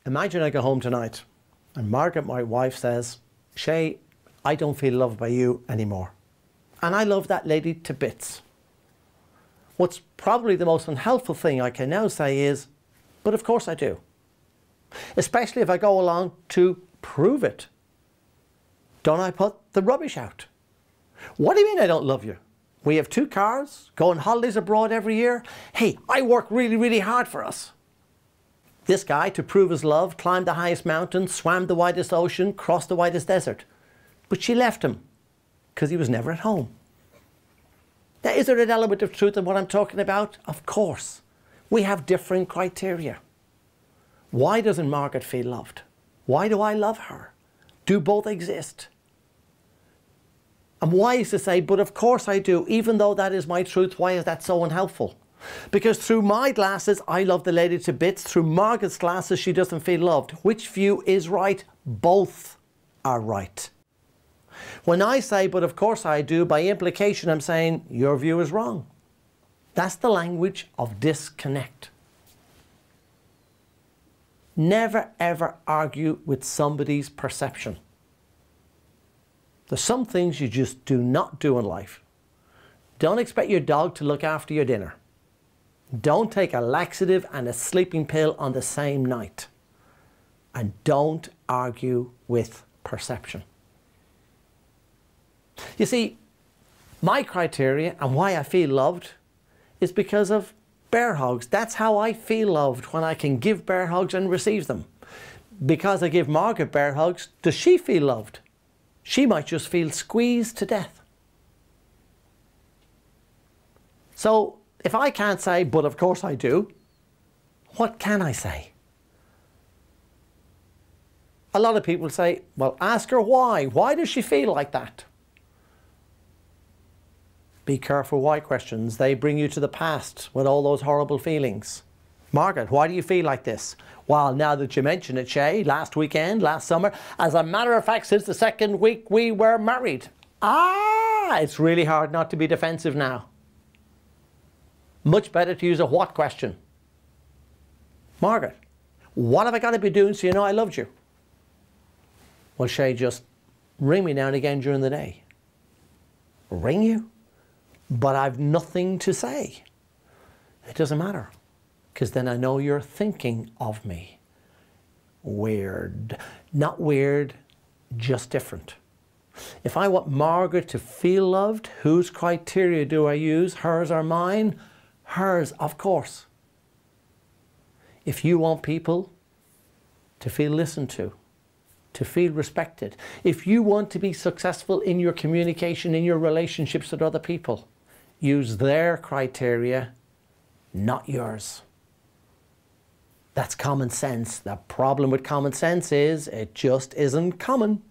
Imagine I go home tonight and Margaret, my wife, says, Shay, I don't feel loved by you anymore. And I love that lady to bits. What's probably the most unhelpful thing I can now say is, but of course I do. Especially if I go along to prove it. Don't I put the rubbish out? What do you mean I don't love you? We have 2 cars, go on holidays abroad every year. Hey, I work really, really hard for us. This guy, to prove his love, climbed the highest mountain, swam the widest ocean, crossed the widest desert. But she left him because he was never at home. Now, is there an element of truth in what I'm talking about? Of course. We have different criteria. Why doesn't Margaret feel loved? Why do I love her? Do both exist? I'm wise to say, but of course I do, even though that is my truth. Why is that so unhelpful? Because through my glasses, I love the lady to bits. Through Margaret's glasses, she doesn't feel loved. Which view is right? Both are right. When I say, but of course I do, by implication, I'm saying your view is wrong. That's the language of disconnect. Never ever argue with somebody's perception. There's some things you just do not do in life. Don't expect your dog to look after your dinner. Don't take a laxative and a sleeping pill on the same night. And don't argue with perception. You see, my criteria and why I feel loved is because of bear hugs. That's how I feel loved, when I can give bear hugs and receive them. Because I give Margaret bear hugs, does she feel loved? She might just feel squeezed to death. So if I can't say, but of course I do, what can I say? A lot of people say, well, ask her why. Why does she feel like that? Be careful why questions. They bring you to the past with all those horrible feelings. Margaret, why do you feel like this? Well, now that you mention it, Shay, last weekend, last summer, as a matter of fact, since the 2nd week we were married. It's really hard not to be defensive now. Much better to use a what question. Margaret, what have I got to be doing so you know I loved you? Well, Shay, just ring me now and again during the day. Ring you? But I've nothing to say. It doesn't matter, because then I know you're thinking of me. Weird. Not weird, just different. If I want Margaret to feel loved, whose criteria do I use? Hers or mine? Hers, of course. If you want people to feel listened to feel respected, if you want to be successful in your communication, in your relationships with other people, use their criteria, not yours. That's common sense. The problem with common sense is it just isn't common.